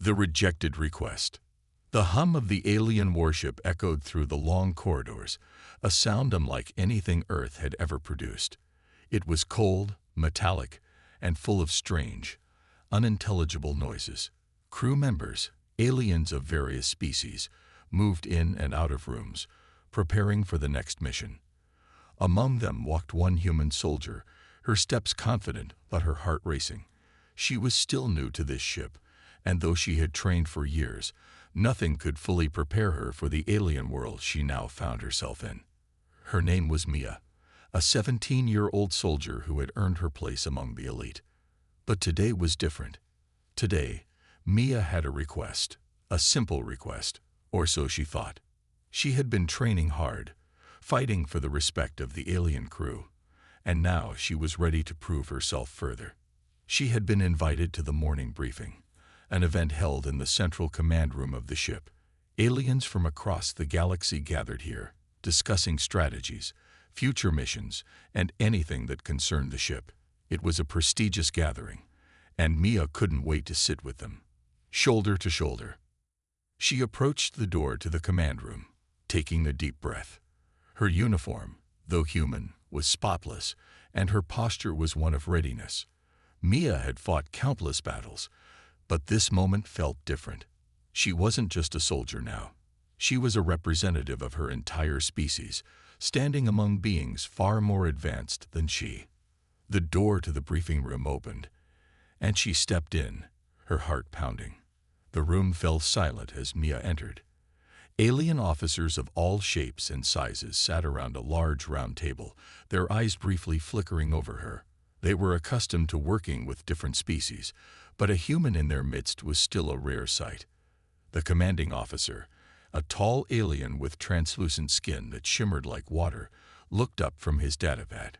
The rejected request. The hum of the alien warship echoed through the long corridors, a sound unlike anything Earth had ever produced. It was cold, metallic, and full of strange, unintelligible noises. Crew members, aliens of various species, moved in and out of rooms, preparing for the next mission. Among them walked one human soldier, her steps confident but her heart racing. She was still new to this ship, and though she had trained for years, nothing could fully prepare her for the alien world she now found herself in. Her name was Mia, a 17-year-old soldier who had earned her place among the elite. But today was different. Today, Mia had a request, a simple request, or so she thought. She had been training hard, fighting for the respect of the alien crew, and now she was ready to prove herself further. She had been invited to the morning briefing, an event held in the central command room of the ship. Aliens from across the galaxy gathered here, discussing strategies, future missions, and anything that concerned the ship. It was a prestigious gathering, and Mia couldn't wait to sit with them, shoulder to shoulder. She approached the door to the command room, taking a deep breath. Her uniform, though human, was spotless, and her posture was one of readiness. Mia had fought countless battles, but this moment felt different. She wasn't just a soldier now. She was a representative of her entire species, standing among beings far more advanced than she. The door to the briefing room opened, and she stepped in, her heart pounding. The room fell silent as Mia entered. Alien officers of all shapes and sizes sat around a large round table, their eyes briefly flickering over her. They were accustomed to working with different species, but a human in their midst was still a rare sight. The commanding officer, a tall alien with translucent skin that shimmered like water, looked up from his datapad.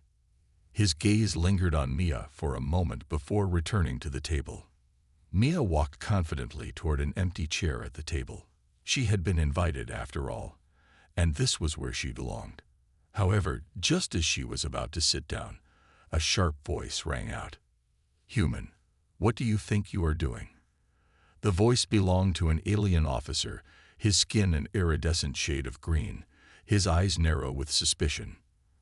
His gaze lingered on Mia for a moment before returning to the table. Mia walked confidently toward an empty chair at the table. She had been invited, after all, and this was where she belonged. However, just as she was about to sit down, a sharp voice rang out. "Human, what do you think you are doing?" The voice belonged to an alien officer, his skin an iridescent shade of green, his eyes narrow with suspicion.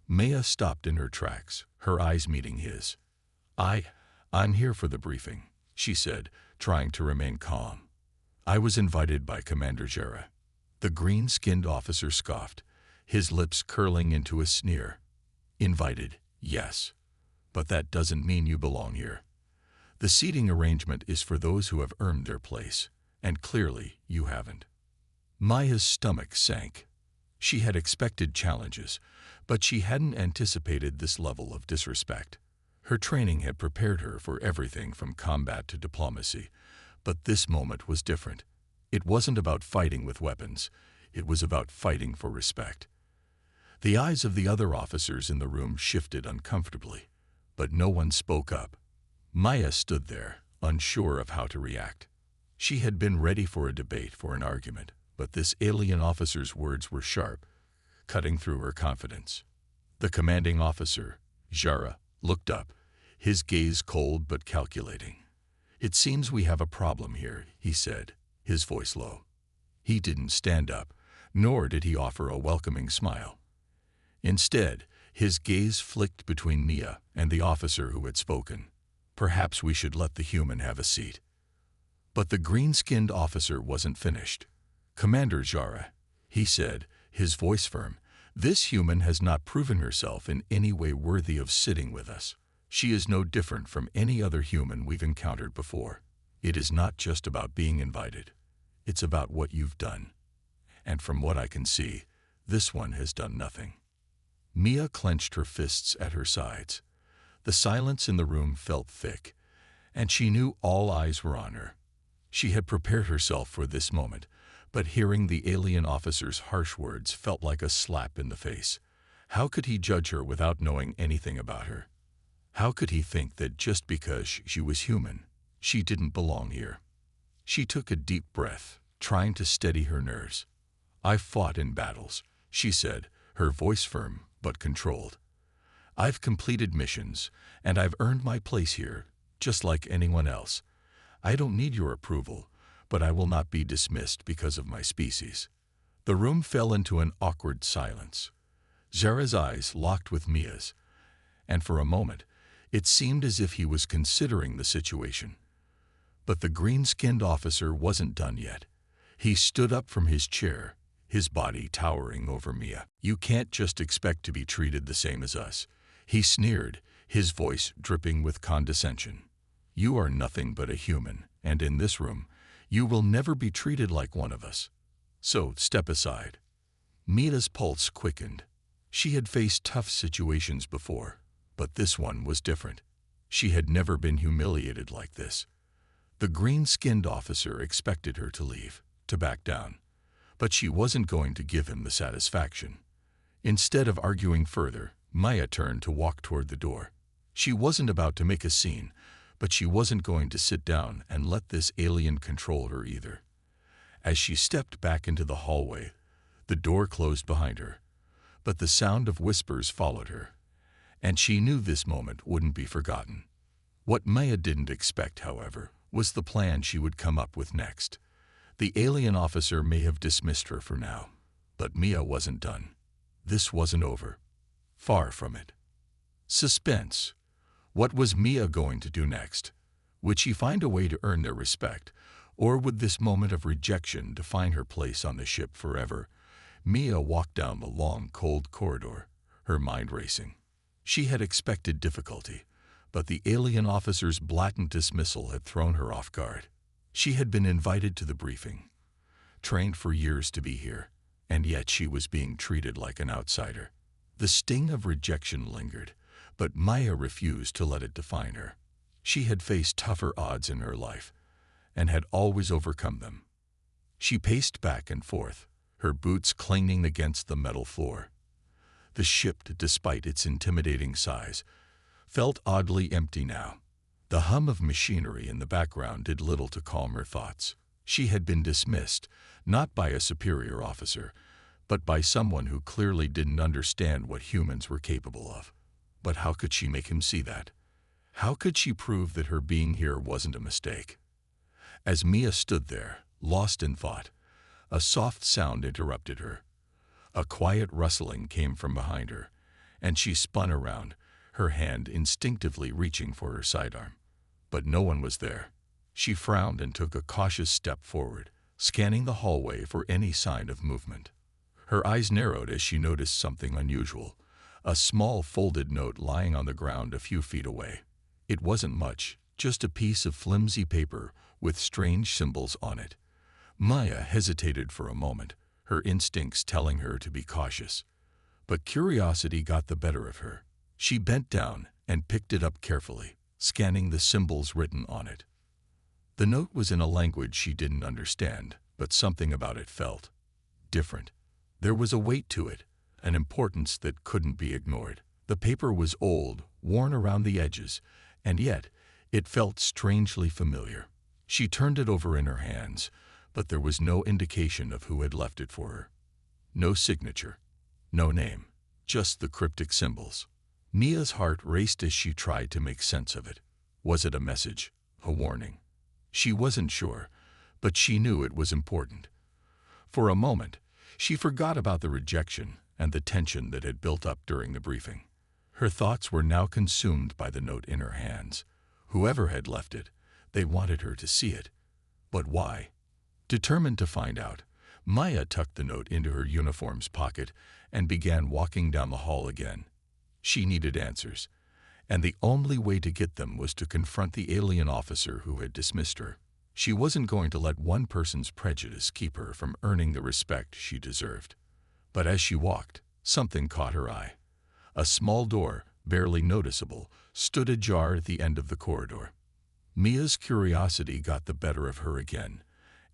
Mia stopped in her tracks, her eyes meeting his. I'm here for the briefing," she said, trying to remain calm. "I was invited by Commander Jera." The green-skinned officer scoffed, his lips curling into a sneer. "Invited, yes. But that doesn't mean you belong here. The seating arrangement is for those who have earned their place, and clearly you haven't." Maya's stomach sank. She had expected challenges, but she hadn't anticipated this level of disrespect. Her training had prepared her for everything from combat to diplomacy, but this moment was different. It wasn't about fighting with weapons. It was about fighting for respect. The eyes of the other officers in the room shifted uncomfortably, but no one spoke up. Maya stood there, unsure of how to react. She had been ready for a debate, for an argument, but this alien officer's words were sharp, cutting through her confidence. The commanding officer, Jara, looked up, his gaze cold but calculating. "It seems we have a problem here," he said, his voice low. He didn't stand up, nor did he offer a welcoming smile. Instead, his gaze flicked between Mia and the officer who had spoken. "Perhaps we should let the human have a seat." But the green-skinned officer wasn't finished. "Commander Jara," he said, his voice firm, "this human has not proven herself in any way worthy of sitting with us. She is no different from any other human we've encountered before. It is not just about being invited. It's about what you've done. And from what I can see, this one has done nothing." Mia clenched her fists at her sides. The silence in the room felt thick, and she knew all eyes were on her. She had prepared herself for this moment, but hearing the alien officer's harsh words felt like a slap in the face. How could he judge her without knowing anything about her? How could he think that just because she was human, she didn't belong here? She took a deep breath, trying to steady her nerves. "I've fought in battles," she said, her voice firm but controlled. "I've completed missions, and I've earned my place here, just like anyone else. I don't need your approval, but I will not be dismissed because of my species." The room fell into an awkward silence. Zara's eyes locked with Mia's, and for a moment, it seemed as if he was considering the situation. But the green-skinned officer wasn't done yet. He stood up from his chair, his body towering over Mia. "You can't just expect to be treated the same as us," he sneered, his voice dripping with condescension. "You are nothing but a human, and in this room, you will never be treated like one of us. So step aside." Mia's pulse quickened. She had faced tough situations before, but this one was different. She had never been humiliated like this. The green-skinned officer expected her to leave, to back down, but she wasn't going to give him the satisfaction. Instead of arguing further, Maya turned to walk toward the door. She wasn't about to make a scene, but she wasn't going to sit down and let this alien control her either. As she stepped back into the hallway, the door closed behind her, but the sound of whispers followed her, and she knew this moment wouldn't be forgotten. What Maya didn't expect, however, was the plan she would come up with next. The alien officer may have dismissed her for now, but Mia wasn't done. This wasn't over. Far from it. Suspense. What was Mia going to do next? Would she find a way to earn their respect, or would this moment of rejection define her place on the ship forever? Mia walked down the long, cold corridor, her mind racing. She had expected difficulty, but the alien officer's blatant dismissal had thrown her off guard. She had been invited to the briefing, trained for years to be here, and yet she was being treated like an outsider. The sting of rejection lingered, but Maya refused to let it define her. She had faced tougher odds in her life, and had always overcome them. She paced back and forth, her boots clanging against the metal floor. The ship, despite its intimidating size, felt oddly empty now. The hum of machinery in the background did little to calm her thoughts. She had been dismissed, not by a superior officer, but by someone who clearly didn't understand what humans were capable of. But how could she make him see that? How could she prove that her being here wasn't a mistake? As Mia stood there, lost in thought, a soft sound interrupted her. A quiet rustling came from behind her, and she spun around, her hand instinctively reaching for her sidearm. But no one was there. She frowned and took a cautious step forward, scanning the hallway for any sign of movement. Her eyes narrowed as she noticed something unusual, a small folded note lying on the ground a few feet away. It wasn't much, just a piece of flimsy paper with strange symbols on it. Maya hesitated for a moment, her instincts telling her to be cautious. But curiosity got the better of her. She bent down and picked it up carefully, scanning the symbols written on it. The note was in a language she didn't understand, but something about it felt different. There was a weight to it, an importance that couldn't be ignored. The paper was old, worn around the edges, and yet it felt strangely familiar. She turned it over in her hands, but there was no indication of who had left it for her. No signature, no name, just the cryptic symbols. Mia's heart raced as she tried to make sense of it. Was it a message, a warning? She wasn't sure, but she knew it was important. For a moment, she forgot about the rejection and the tension that had built up during the briefing. Her thoughts were now consumed by the note in her hands. Whoever had left it, they wanted her to see it. But why? Determined to find out, Maya tucked the note into her uniform's pocket and began walking down the hall again. She needed answers, and the only way to get them was to confront the alien officer who had dismissed her. She wasn't going to let one person's prejudice keep her from earning the respect she deserved. But as she walked, something caught her eye. A small door, barely noticeable, stood ajar at the end of the corridor. Mia's curiosity got the better of her again,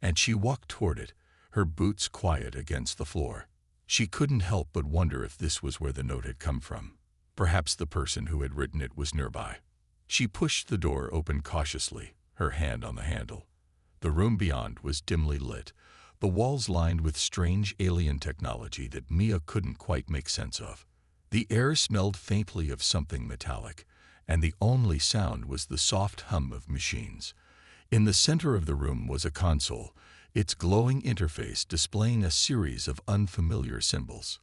and she walked toward it, her boots quiet against the floor. She couldn't help but wonder if this was where the note had come from. Perhaps the person who had written it was nearby. She pushed the door open cautiously, her hand on the handle. The room beyond was dimly lit, the walls lined with strange alien technology that Mia couldn't quite make sense of. The air smelled faintly of something metallic, and the only sound was the soft hum of machines. In the center of the room was a console, its glowing interface displaying a series of unfamiliar symbols.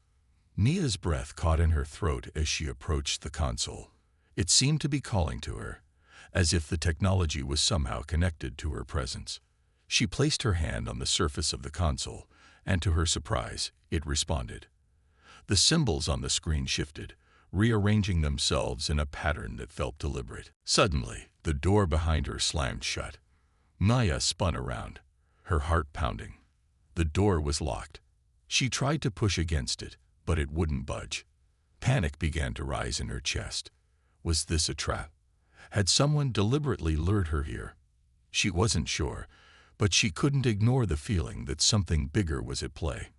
Mia's breath caught in her throat as she approached the console. It seemed to be calling to her, as if the technology was somehow connected to her presence. She placed her hand on the surface of the console, and to her surprise, it responded. The symbols on the screen shifted, rearranging themselves in a pattern that felt deliberate. Suddenly, the door behind her slammed shut. Mia spun around, her heart pounding. The door was locked. She tried to push against it, but it wouldn't budge. Panic began to rise in her chest. Was this a trap? Had someone deliberately lured her here? She wasn't sure, but she couldn't ignore the feeling that something bigger was at play.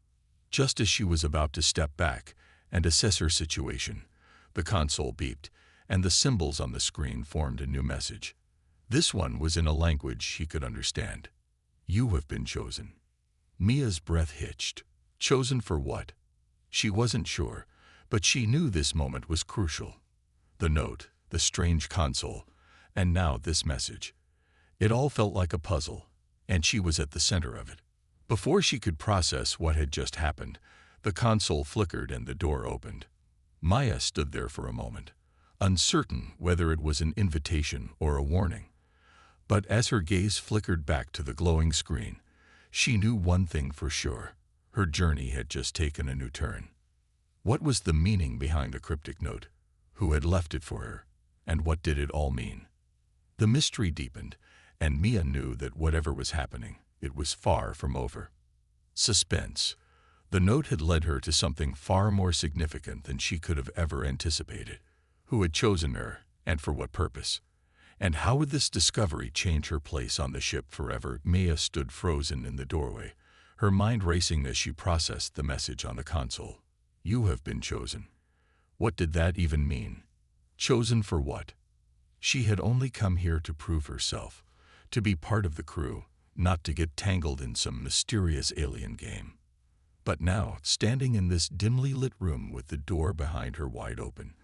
Just as she was about to step back and assess her situation, the console beeped, and the symbols on the screen formed a new message. This one was in a language she could understand. You have been chosen. Mia's breath hitched. Chosen for what? She wasn't sure, but she knew this moment was crucial. The note, the strange console, and now this message. It all felt like a puzzle, and she was at the center of it. Before she could process what had just happened, the console flickered and the door opened. Mia stood there for a moment, uncertain whether it was an invitation or a warning. But as her gaze flickered back to the glowing screen, she knew one thing for sure. Her journey had just taken a new turn. What was the meaning behind the cryptic note? Who had left it for her? And what did it all mean? The mystery deepened, and Mia knew that whatever was happening, it was far from over. Suspense. The note had led her to something far more significant than she could have ever anticipated. Who had chosen her, and for what purpose? And how would this discovery change her place on the ship forever? Mia stood frozen in the doorway, her mind racing as she processed the message on the console. You have been chosen. What did that even mean? Chosen for what? She had only come here to prove herself, to be part of the crew, not to get tangled in some mysterious alien game. But now, standing in this dimly lit room with the door behind her wide open,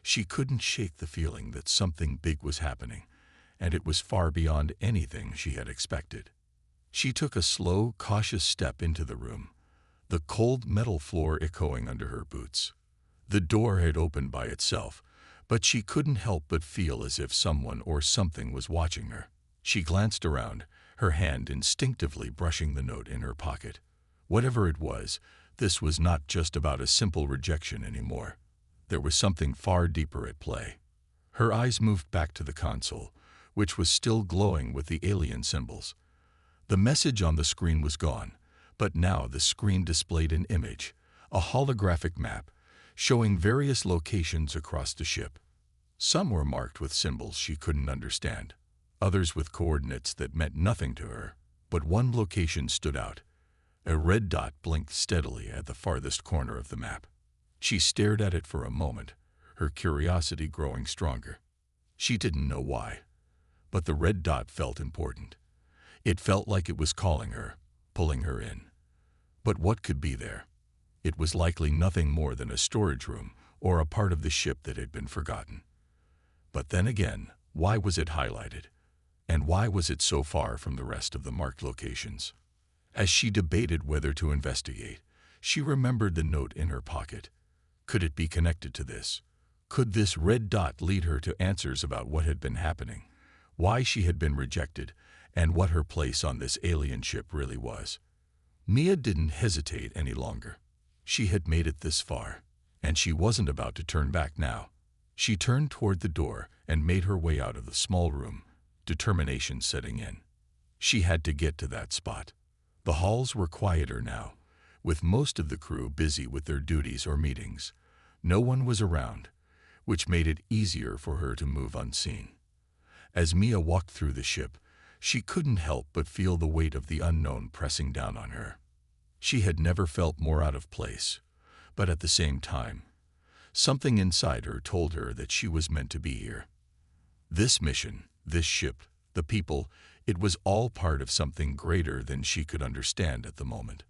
she couldn't shake the feeling that something big was happening, and it was far beyond anything she had expected. She took a slow, cautious step into the room, the cold metal floor echoing under her boots. The door had opened by itself, but she couldn't help but feel as if someone or something was watching her. She glanced around, her hand instinctively brushing the note in her pocket. Whatever it was, this was not just about a simple rejection anymore. There was something far deeper at play. Her eyes moved back to the console, which was still glowing with the alien symbols. The message on the screen was gone, but now the screen displayed an image, a holographic map, showing various locations across the ship. Some were marked with symbols she couldn't understand, others with coordinates that meant nothing to her. But one location stood out. A red dot blinked steadily at the farthest corner of the map. She stared at it for a moment, her curiosity growing stronger. She didn't know why, but the red dot felt important. It felt like it was calling her, pulling her in. But what could be there? It was likely nothing more than a storage room or a part of the ship that had been forgotten. But then again, why was it highlighted? And why was it so far from the rest of the marked locations? As she debated whether to investigate, she remembered the note in her pocket. Could it be connected to this? Could this red dot lead her to answers about what had been happening, why she had been rejected, and what her place on this alien ship really was? Mia didn't hesitate any longer. She had made it this far, and she wasn't about to turn back now. She turned toward the door and made her way out of the small room, determination setting in. She had to get to that spot. The halls were quieter now, with most of the crew busy with their duties or meetings. No one was around, which made it easier for her to move unseen. As Mia walked through the ship, she couldn't help but feel the weight of the unknown pressing down on her. She had never felt more out of place, but at the same time, something inside her told her that she was meant to be here. This mission, this ship, the people, it was all part of something greater than she could understand at the moment.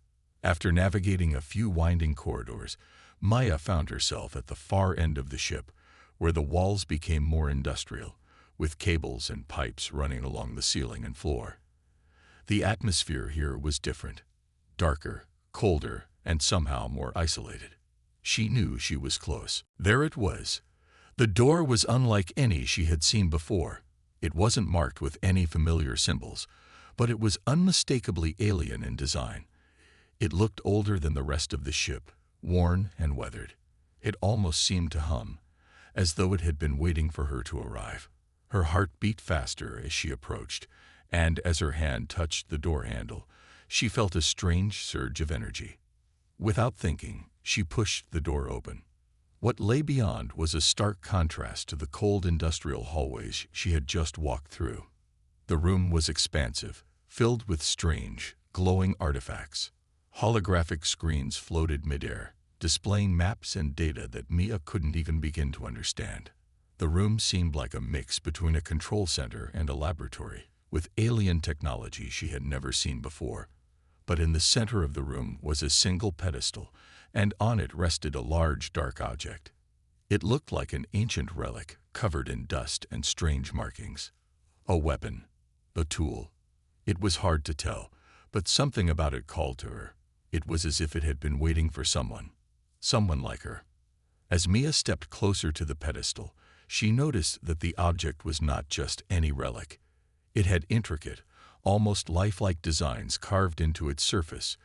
After navigating a few winding corridors, Mia found herself at the far end of the ship, where the walls became more industrial, with cables and pipes running along the ceiling and floor. The atmosphere here was different, darker, colder, and somehow more isolated. She knew she was close. There it was. The door was unlike any she had seen before. It wasn't marked with any familiar symbols, but it was unmistakably alien in design. It looked older than the rest of the ship, worn and weathered. It almost seemed to hum, as though it had been waiting for her to arrive. Her heart beat faster as she approached, and as her hand touched the door handle, she felt a strange surge of energy. Without thinking, she pushed the door open. What lay beyond was a stark contrast to the cold industrial hallways she had just walked through. The room was expansive, filled with strange, glowing artifacts. Holographic screens floated midair, displaying maps and data that Mia couldn't even begin to understand. The room seemed like a mix between a control center and a laboratory, with alien technology she had never seen before. But in the center of the room was a single pedestal, and on it rested a large dark object. It looked like an ancient relic covered in dust and strange markings. A weapon, a tool. It was hard to tell, but something about it called to her. It was as if it had been waiting for someone like her. As Mia stepped closer to the pedestal, she noticed that the object was not just any relic. It had intricate, almost lifelike designs carved into its surface,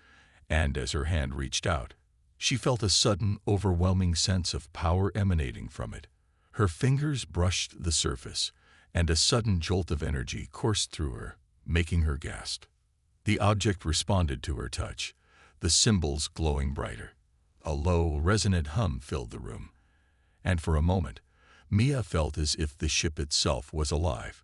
and as her hand reached out, she felt a sudden, overwhelming sense of power emanating from it. Her fingers brushed the surface, and a sudden jolt of energy coursed through her, making her gasp. The object responded to her touch, the symbols glowing brighter. A low, resonant hum filled the room, and for a moment, Mia felt as if the ship itself was alive.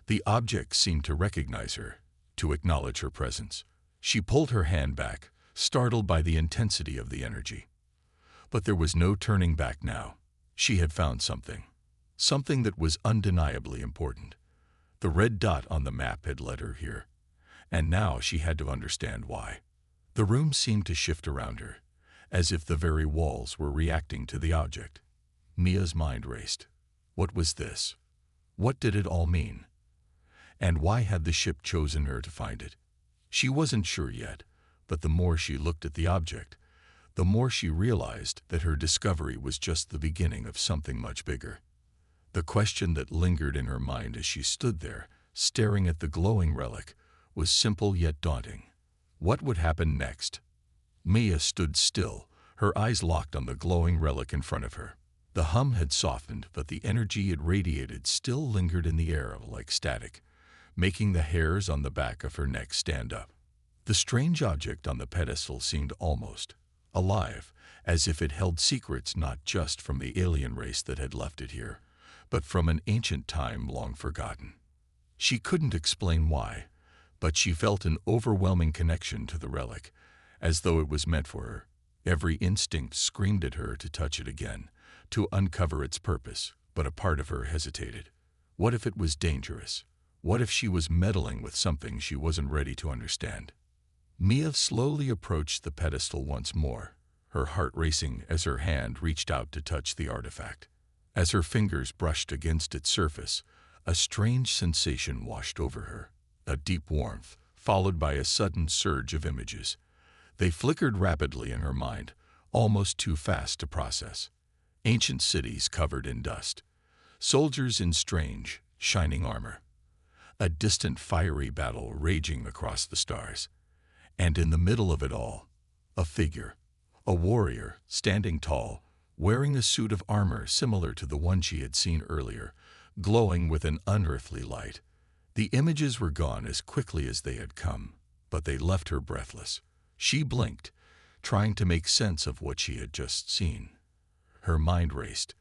The object seemed to recognize her, to acknowledge her presence. She pulled her hand back, startled by the intensity of the energy. But there was no turning back now. She had found something that was undeniably important. The red dot on the map had led her here, and now she had to understand why. The room seemed to shift around her, as if the very walls were reacting to the object. Mia's mind raced. What was this? What did it all mean? And why had the ship chosen her to find it? She wasn't sure yet, but the more she looked at the object, the more she realized that her discovery was just the beginning of something much bigger. The question that lingered in her mind as she stood there, staring at the glowing relic, was simple yet daunting. What would happen next? Mia stood still, her eyes locked on the glowing relic in front of her. The hum had softened, but the energy it radiated still lingered in the air like static, making the hairs on the back of her neck stand up. The strange object on the pedestal seemed almost alive, as if it held secrets not just from the alien race that had left it here, but from an ancient time long forgotten. She couldn't explain why, but she felt an overwhelming connection to the relic, as though it was meant for her. Every instinct screamed at her to touch it again, to uncover its purpose, but a part of her hesitated. What if it was dangerous? What if she was meddling with something she wasn't ready to understand? Mia slowly approached the pedestal once more, her heart racing as her hand reached out to touch the artifact. As her fingers brushed against its surface, a strange sensation washed over her, a deep warmth, followed by a sudden surge of images. They flickered rapidly in her mind, almost too fast to process. Ancient cities covered in dust, soldiers in strange, shining armor, a distant fiery battle raging across the stars, and in the middle of it all, a figure, a warrior, standing tall, wearing a suit of armor similar to the one she had seen earlier, glowing with an unearthly light. The images were gone as quickly as they had come, but they left her breathless. She blinked, trying to make sense of what she had just seen. Her mind raced.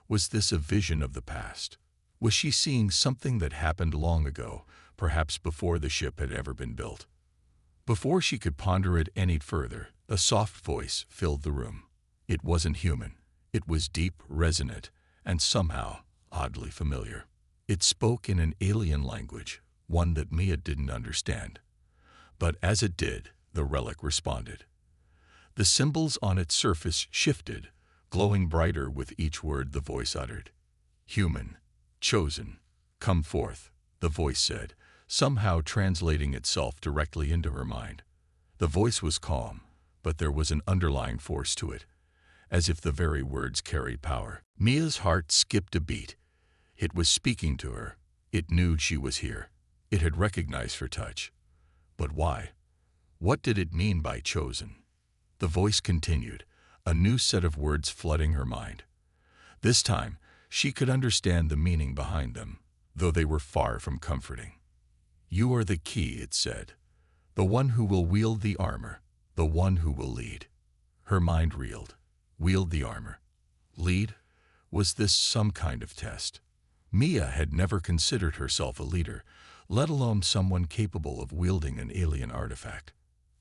Was this a vision of the past? Was she seeing something that happened long ago, perhaps before the ship had ever been built? Before she could ponder it any further, a soft voice filled the room. It wasn't human. It was deep, resonant, and somehow oddly familiar. It spoke in an alien language, one that Mia didn't understand. But as it did, the relic responded. The symbols on its surface shifted, glowing brighter with each word the voice uttered. Human, chosen, "Come forth," the voice said, somehow translating itself directly into her mind. The voice was calm, but there was an underlying force to it, as if the very words carried power. Mia's heart skipped a beat. It was speaking to her. It knew she was here. It had recognized her touch. But why? What did it mean by chosen? The voice continued, a new set of words flooding her mind. This time, she could understand the meaning behind them, though they were far from comforting. "You are the key," it said. "The one who will wield the armor, the one who will lead." Her mind reeled. Wield the armor. Lead? Was this some kind of test? Mia had never considered herself a leader, let alone someone capable of wielding an alien artifact.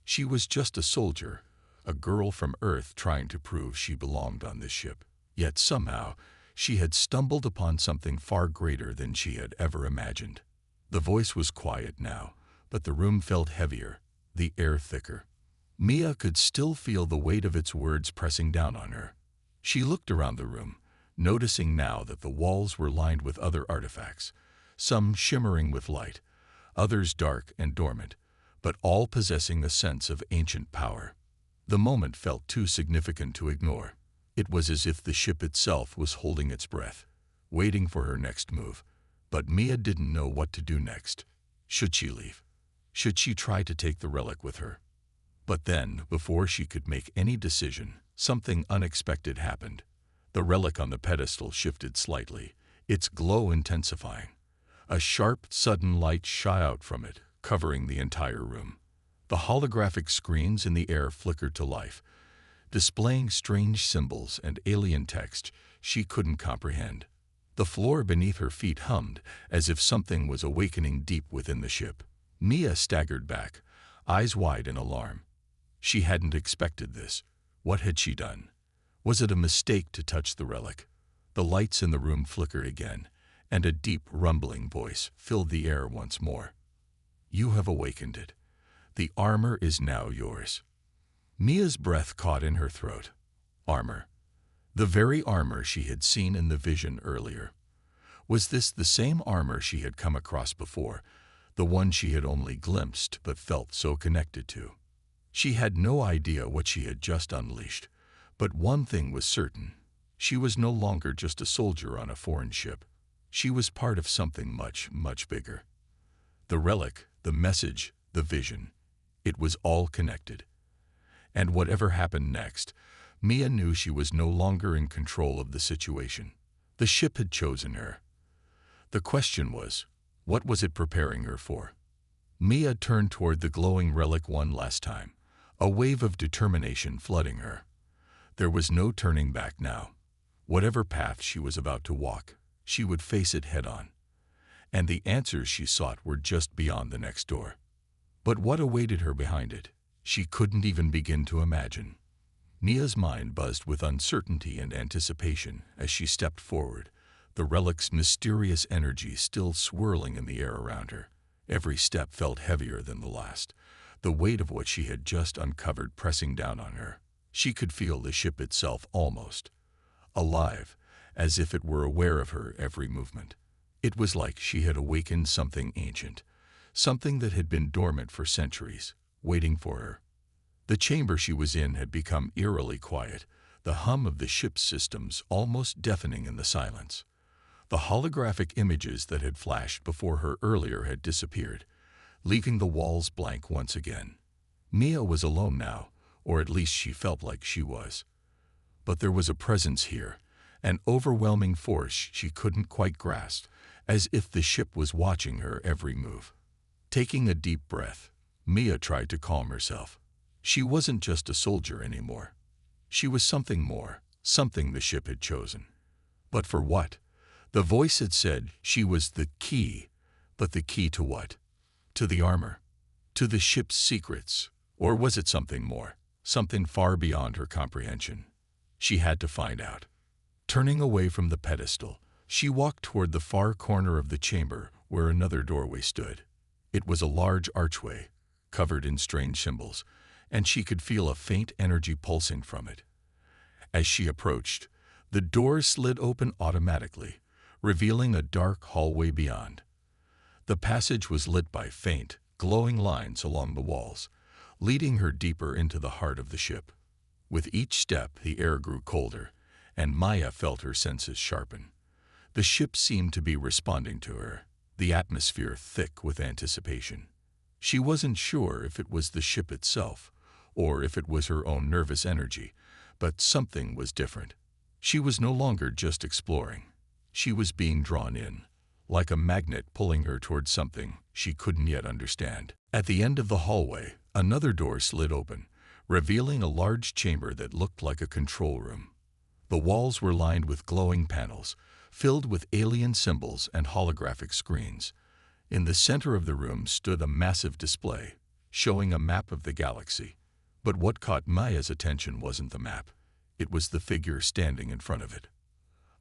She was just a soldier, a girl from Earth trying to prove she belonged on this ship. Yet somehow, she had stumbled upon something far greater than she had ever imagined. The voice was quiet now, but the room felt heavier, the air thicker. Mia could still feel the weight of its words pressing down on her. She looked around the room, noticing now that the walls were lined with other artifacts, some shimmering with light, others dark and dormant, but all possessing a sense of ancient power. The moment felt too significant to ignore. It was as if the ship itself was holding its breath, waiting for her next move. But Mia didn't know what to do next. Should she leave? Should she try to take the relic with her? But then, before she could make any decision, something unexpected happened. The relic on the pedestal shifted slightly, its glow intensifying. A sharp, sudden light shot out from it, covering the entire room. The holographic screens in the air flickered to life, displaying strange symbols and alien text she couldn't comprehend. The floor beneath her feet hummed, as if something was awakening deep within the ship. Mia staggered back, eyes wide in alarm. She hadn't expected this. What had she done? Was it a mistake to touch the relic? The lights in the room flickered again, and a deep, rumbling voice filled the air once more. "You have awakened it. The armor is now yours." Mia's breath caught in her throat. Armor. The very armor she had seen in the vision earlier. Was this the same armor she had come across before, the one she had only glimpsed but felt so connected to? She had no idea what she had just unleashed, but one thing was certain. She was no longer just a soldier on a foreign ship. She was part of something much, much bigger. The relic, the message, the vision. It was all connected. And whatever happened next, Mia knew she was no longer in control of the situation. The ship had chosen her. The question was, what was it preparing her for? Mia turned toward the glowing relic one last time, a wave of determination flooding her. There was no turning back now. Whatever path she was about to walk, she would face it head-on. And the answers she sought were just beyond the next door. But what awaited her behind it? She couldn't even begin to imagine. Mia's mind buzzed with uncertainty and anticipation as she stepped forward, the relic's mysterious energy still swirling in the air around her. Every step felt heavier than the last, the weight of what she had just uncovered pressing down on her. She could feel the ship itself almost alive, as if it were aware of her every movement. It was like she had awakened something ancient, something that had been dormant for centuries, waiting for her. The chamber she was in had become eerily quiet, the hum of the ship's systems almost deafening in the silence. The holographic images that had flashed before her earlier had disappeared, leaving the walls blank once again. Mia was alone now, or at least she felt like she was. But there was a presence here, an overwhelming force she couldn't quite grasp, as if the ship was watching her every move. Taking a deep breath, Mia tried to calm herself. She wasn't just a soldier anymore. She was something more, something the ship had chosen. But for what? The voice had said she was the key, but the key to what? To the armor? To the ship's secrets? Or was it something more, something far beyond her comprehension? She had to find out. Turning away from the pedestal, she walked toward the far corner of the chamber where another doorway stood. It was a large archway, covered in strange symbols, and she could feel a faint energy pulsing from it. As she approached, the door slid open automatically, revealing a dark hallway beyond. The passage was lit by faint, glowing lines along the walls, leading her deeper into the heart of the ship. With each step, the air grew colder, and Maya felt her senses sharpen. The ship seemed to be responding to her, the atmosphere thick with anticipation. She wasn't sure if it was the ship itself, or if it was her own nervous energy, but something was different. She was no longer just exploring. She was being drawn in, like a magnet pulling her towards something she couldn't yet understand. At the end of the hallway, another door slid open, revealing a large chamber that looked like a control room. The walls were lined with glowing panels, filled with alien symbols and holographic screens. In the center of the room stood a massive display, showing a map of the galaxy. But what caught Maya's attention wasn't the map. It was the figure standing in front of it.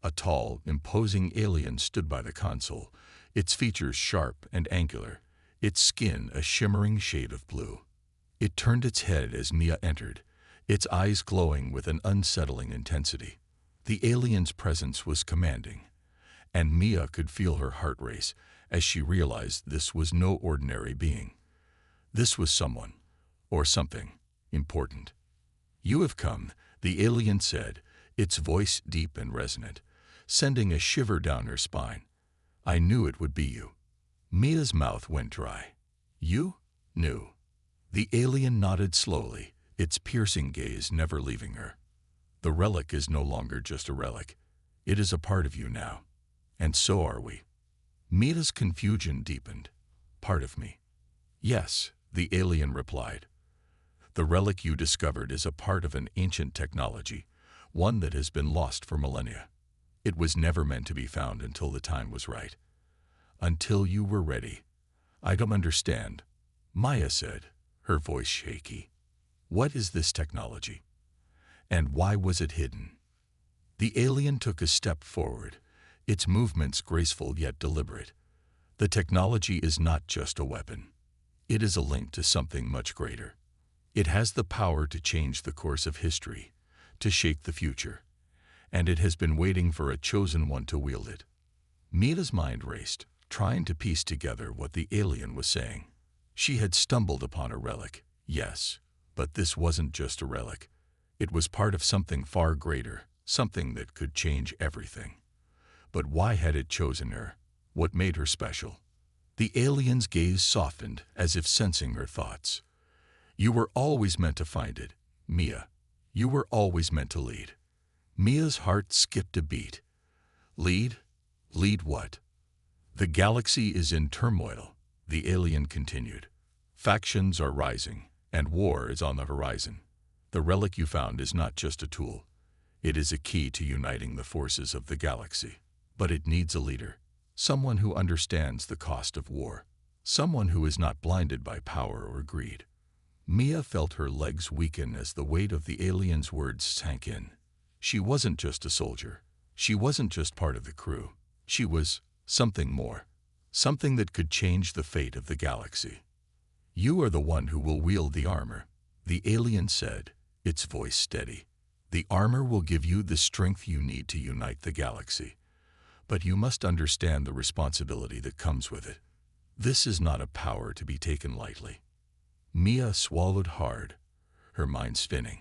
A tall, imposing alien stood by the console, its features sharp and angular, its skin a shimmering shade of blue. It turned its head as Mia entered, its eyes glowing with an unsettling intensity. The alien's presence was commanding, and Mia could feel her heart race as she realized this was no ordinary being. This was someone, or something, important. "You have come," the alien said, its voice deep and resonant, sending a shiver down her spine. "I knew it would be you." Mia's mouth went dry. "You knew?" The alien nodded slowly, its piercing gaze never leaving her. "The relic is no longer just a relic. It is a part of you now. And so are we." Mia's confusion deepened. "Part of me?" "Yes," the alien replied. "The relic you discovered is a part of an ancient technology, one that has been lost for millennia. It was never meant to be found until the time was right. Until you were ready." "I don't understand," Maya said, her voice shaky. "What is this technology? And why was it hidden?" The alien took a step forward, its movements graceful yet deliberate. "The technology is not just a weapon. It is a link to something much greater. It has the power to change the course of history, to shape the future, and it has been waiting for a chosen one to wield it." Mia's mind raced, trying to piece together what the alien was saying. She had stumbled upon a relic, yes, but this wasn't just a relic. It was part of something far greater, something that could change everything. But why had it chosen her? What made her special? The alien's gaze softened, as if sensing her thoughts. "You were always meant to find it, Mia. You were always meant to lead." Mia's heart skipped a beat. "Lead? Lead what?" "The galaxy is in turmoil," the alien continued. "Factions are rising, and war is on the horizon. The relic you found is not just a tool. It is a key to uniting the forces of the galaxy. But it needs a leader, someone who understands the cost of war, someone who is not blinded by power or greed." Mia felt her legs weaken as the weight of the alien's words sank in. She wasn't just a soldier. She wasn't just part of the crew. She was something more, something that could change the fate of the galaxy. "You are the one who will wield the armor," the alien said, its voice steady. "The armor will give you the strength you need to unite the galaxy. But you must understand the responsibility that comes with it. This is not a power to be taken lightly." Mia swallowed hard, her mind spinning.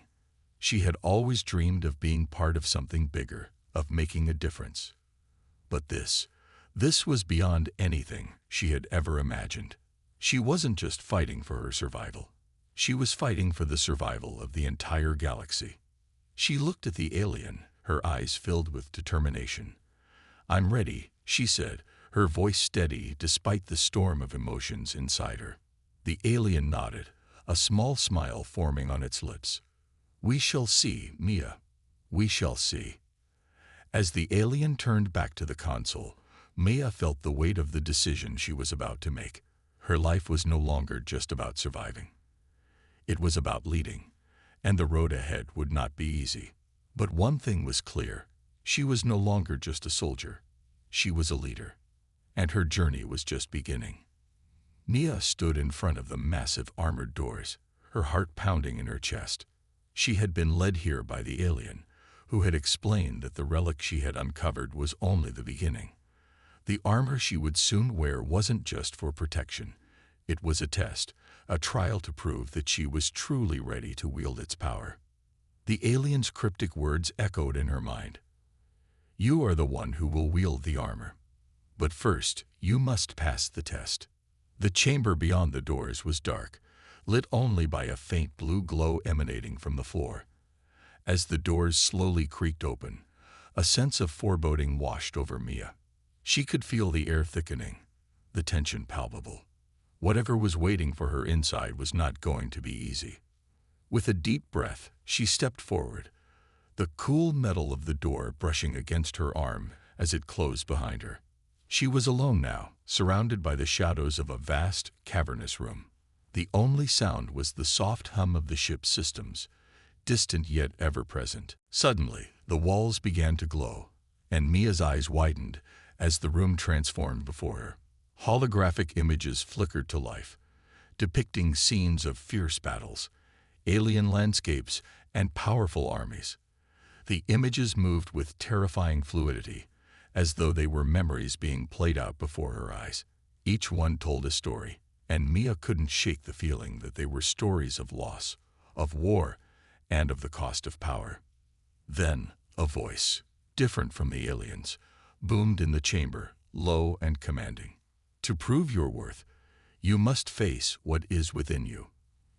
She had always dreamed of being part of something bigger, of making a difference. But this was beyond anything she had ever imagined. She wasn't just fighting for her survival. She was fighting for the survival of the entire galaxy. She looked at the alien, her eyes filled with determination. "I'm ready," she said, her voice steady despite the storm of emotions inside her. The alien nodded, a small smile forming on its lips. "We shall see, Mia. We shall see." As the alien turned back to the console, Mia felt the weight of the decision she was about to make. Her life was no longer just about surviving. It was about leading, and the road ahead would not be easy. But one thing was clear. She was no longer just a soldier. She was a leader, and her journey was just beginning. Mia stood in front of the massive armored doors, her heart pounding in her chest. She had been led here by the alien, who had explained that the relic she had uncovered was only the beginning. The armor she would soon wear wasn't just for protection. It was a test, a trial to prove that she was truly ready to wield its power. The alien's cryptic words echoed in her mind. You are the one who will wield the armor. But first, you must pass the test. The chamber beyond the doors was dark, lit only by a faint blue glow emanating from the floor. As the doors slowly creaked open, a sense of foreboding washed over Mia. She could feel the air thickening, the tension palpable. Whatever was waiting for her inside was not going to be easy. With a deep breath, she stepped forward, the cool metal of the door brushing against her arm as it closed behind her. She was alone now, surrounded by the shadows of a vast, cavernous room. The only sound was the soft hum of the ship's systems, distant yet ever-present. Suddenly, the walls began to glow, and Mia's eyes widened as the room transformed before her. Holographic images flickered to life, depicting scenes of fierce battles, alien landscapes, and powerful armies. The images moved with terrifying fluidity, as though they were memories being played out before her eyes. Each one told a story, and Mia couldn't shake the feeling that they were stories of loss, of war, and of the cost of power. Then, a voice, different from the aliens, boomed in the chamber, low and commanding. To prove your worth, you must face what is within you.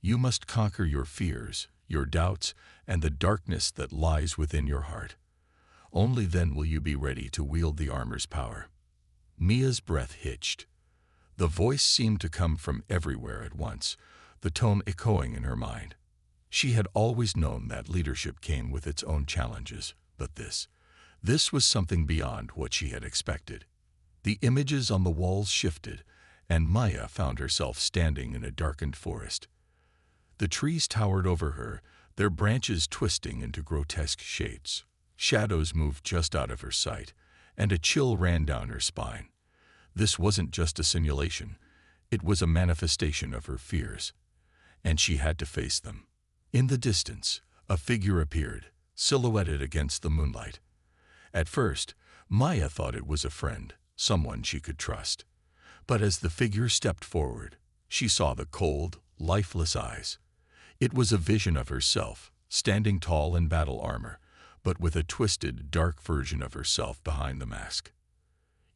You must conquer your fears, your doubts, and the darkness that lies within your heart. Only then will you be ready to wield the armor's power. Mia's breath hitched. The voice seemed to come from everywhere at once, the tone echoing in her mind. She had always known that leadership came with its own challenges, but this was something beyond what she had expected. The images on the walls shifted, and Maya found herself standing in a darkened forest. The trees towered over her, their branches twisting into grotesque shapes. Shadows moved just out of her sight, and a chill ran down her spine. This wasn't just a simulation. It was a manifestation of her fears, and she had to face them. In the distance, a figure appeared, silhouetted against the moonlight. At first, Maya thought it was a friend, someone she could trust. But as the figure stepped forward, she saw the cold, lifeless eyes. It was a vision of herself, standing tall in battle armor, but with a twisted, dark version of herself behind the mask.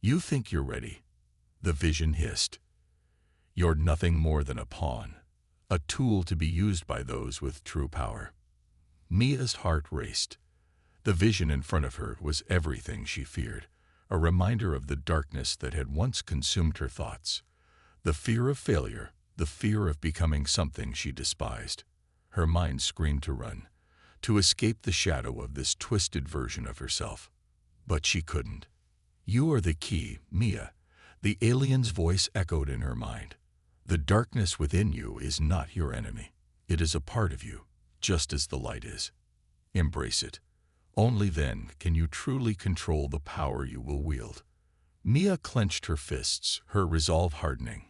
You think you're ready, the vision hissed. You're nothing more than a pawn, a tool to be used by those with true power. Mia's heart raced. The vision in front of her was everything she feared, a reminder of the darkness that had once consumed her thoughts. The fear of failure, the fear of becoming something she despised. Her mind screamed to run, to escape the shadow of this twisted version of herself. But she couldn't. You are the key, Mia, the alien's voice echoed in her mind. The darkness within you is not your enemy. It is a part of you, just as the light is. Embrace it. Only then can you truly control the power you will wield. Mia clenched her fists, her resolve hardening.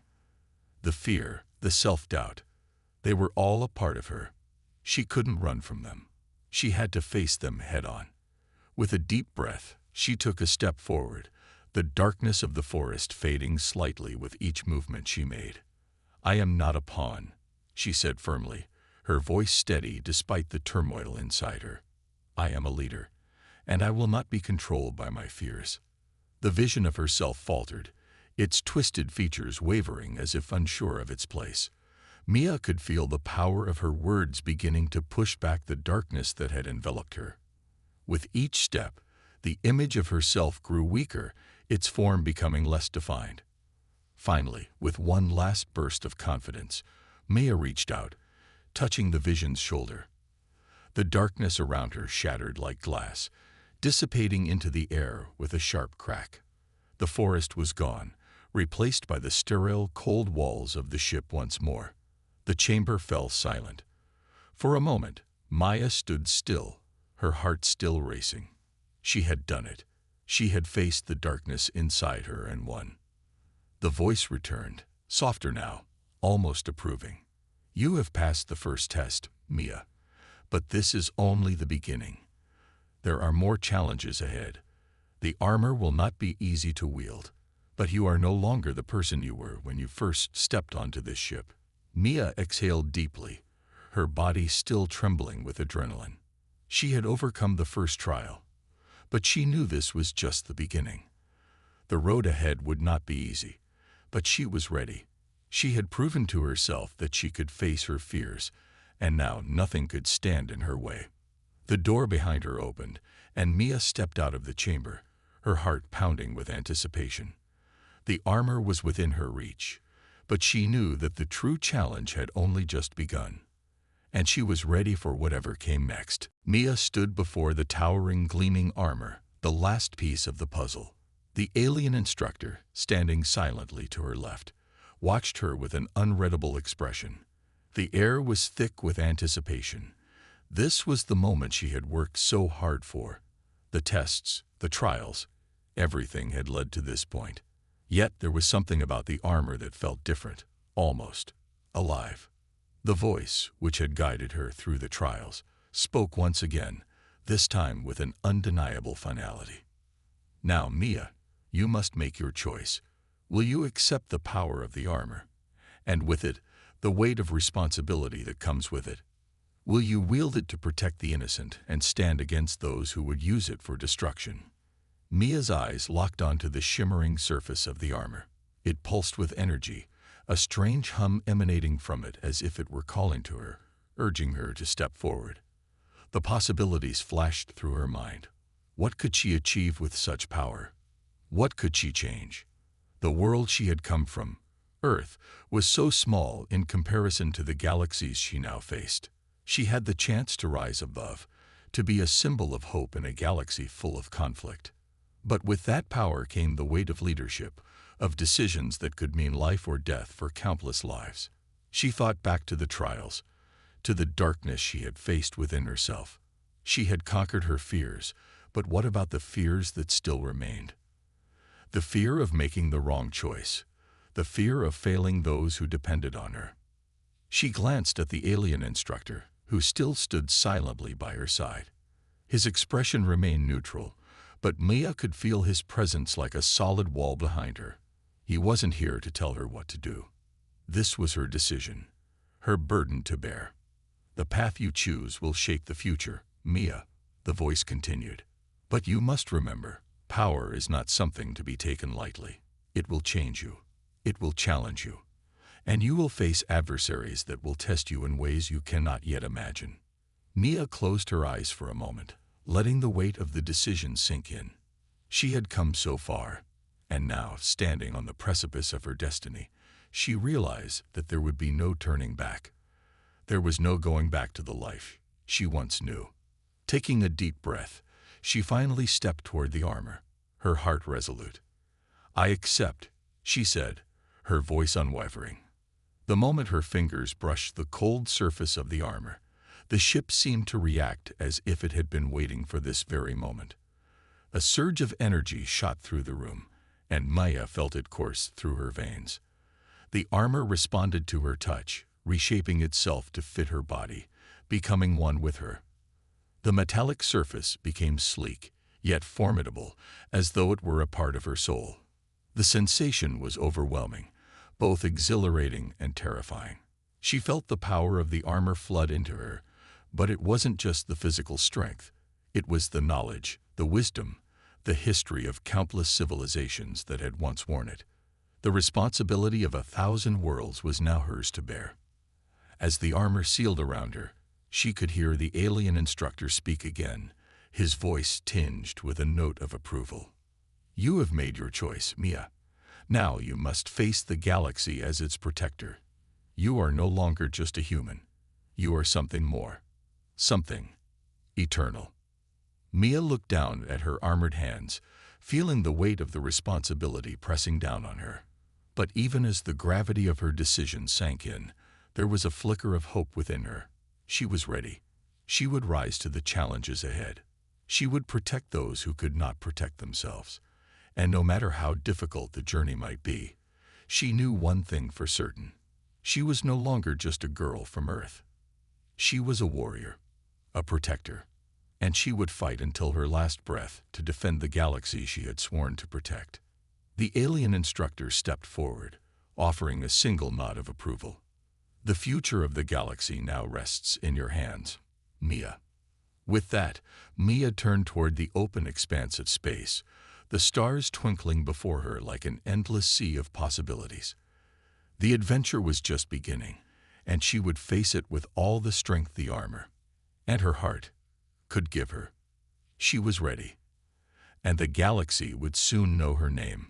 The fear, the self-doubt, they were all a part of her. She couldn't run from them. She had to face them head-on. With a deep breath, she took a step forward, the darkness of the forest fading slightly with each movement she made. I am not a pawn, she said firmly, her voice steady despite the turmoil inside her. I am a leader, and I will not be controlled by my fears. The vision of herself faltered, its twisted features wavering as if unsure of its place. Mia could feel the power of her words beginning to push back the darkness that had enveloped her. With each step, the image of herself grew weaker, its form becoming less defined. Finally, with one last burst of confidence, Mia reached out, touching the vision's shoulder. The darkness around her shattered like glass, dissipating into the air with a sharp crack. The forest was gone, replaced by the sterile, cold walls of the ship once more. The chamber fell silent. For a moment, Maya stood still, her heart still racing. She had done it. She had faced the darkness inside her and won. The voice returned, softer now, almost approving. You have passed the first test, Mia, but this is only the beginning. There are more challenges ahead. The armor will not be easy to wield, But you are no longer the person you were when you first stepped onto this ship. Mia exhaled deeply, her body still trembling with adrenaline. She had overcome the first trial, but she knew this was just the beginning. The road ahead would not be easy, but she was ready. She had proven to herself that she could face her fears, and now nothing could stand in her way. The door behind her opened, and Mia stepped out of the chamber, her heart pounding with anticipation. The armor was within her reach, but she knew that the true challenge had only just begun, and she was ready for whatever came next. Mia stood before the towering, gleaming armor, the last piece of the puzzle. The alien instructor, standing silently to her left, watched her with an unreadable expression. The air was thick with anticipation. This was the moment she had worked so hard for. The tests, the trials, everything had led to this point. Yet there was something about the armor that felt different, almost alive. The voice, which had guided her through the trials, spoke once again, this time with an undeniable finality. Now, Mia, you must make your choice. Will you accept the power of the armor, and with it, the weight of responsibility that comes with it? Will you wield it to protect the innocent and stand against those who would use it for destruction? Mia's eyes locked onto the shimmering surface of the armor. It pulsed with energy, a strange hum emanating from it as if it were calling to her, urging her to step forward. The possibilities flashed through her mind. What could she achieve with such power? What could she change? The world she had come from, Earth, was so small in comparison to the galaxies she now faced. She had the chance to rise above, to be a symbol of hope in a galaxy full of conflict. But with that power came the weight of leadership, of decisions that could mean life or death for countless lives. She thought back to the trials, to the darkness she had faced within herself. She had conquered her fears, but what about the fears that still remained? The fear of making the wrong choice, the fear of failing those who depended on her. She glanced at the alien instructor, who still stood silently by her side. His expression remained neutral, but Mia could feel his presence like a solid wall behind her. He wasn't here to tell her what to do. This was her decision, her burden to bear. The path you choose will shape the future, Mia, the voice continued. But you must remember, power is not something to be taken lightly. It will change you. It will challenge you. And you will face adversaries that will test you in ways you cannot yet imagine. Mia closed her eyes for a moment, letting the weight of the decision sink in. She had come so far, and now, standing on the precipice of her destiny, she realized that there would be no turning back. There was no going back to the life she once knew. Taking a deep breath, she finally stepped toward the armor, her heart resolute. "I accept," she said, her voice unwavering. The moment her fingers brushed the cold surface of the armor, the ship seemed to react as if it had been waiting for this very moment. A surge of energy shot through the room, and Mia felt it course through her veins. The armor responded to her touch, reshaping itself to fit her body, becoming one with her. The metallic surface became sleek, yet formidable, as though it were a part of her soul. The sensation was overwhelming, both exhilarating and terrifying. She felt the power of the armor flood into her, but it wasn't just the physical strength. It was the knowledge, the wisdom, the history of countless civilizations that had once worn it. The responsibility of 1,000 worlds was now hers to bear. As the armor sealed around her, she could hear the alien instructor speak again, his voice tinged with a note of approval. "You have made your choice, Mia. Now you must face the galaxy as its protector. You are no longer just a human. You are something more. Something eternal." Mia looked down at her armored hands, feeling the weight of the responsibility pressing down on her. But even as the gravity of her decision sank in, there was a flicker of hope within her. She was ready. She would rise to the challenges ahead. She would protect those who could not protect themselves. And no matter how difficult the journey might be, she knew one thing for certain. She was no longer just a girl from Earth. She was a warrior, a protector, and she would fight until her last breath to defend the galaxy she had sworn to protect. The alien instructor stepped forward, offering a single nod of approval. The future of the galaxy now rests in your hands, Mia. With that, Mia turned toward the open expanse of space, the stars twinkling before her like an endless sea of possibilities. The adventure was just beginning, and she would face it with all the strength the armor and her heart could give her. She was ready, and the galaxy would soon know her name.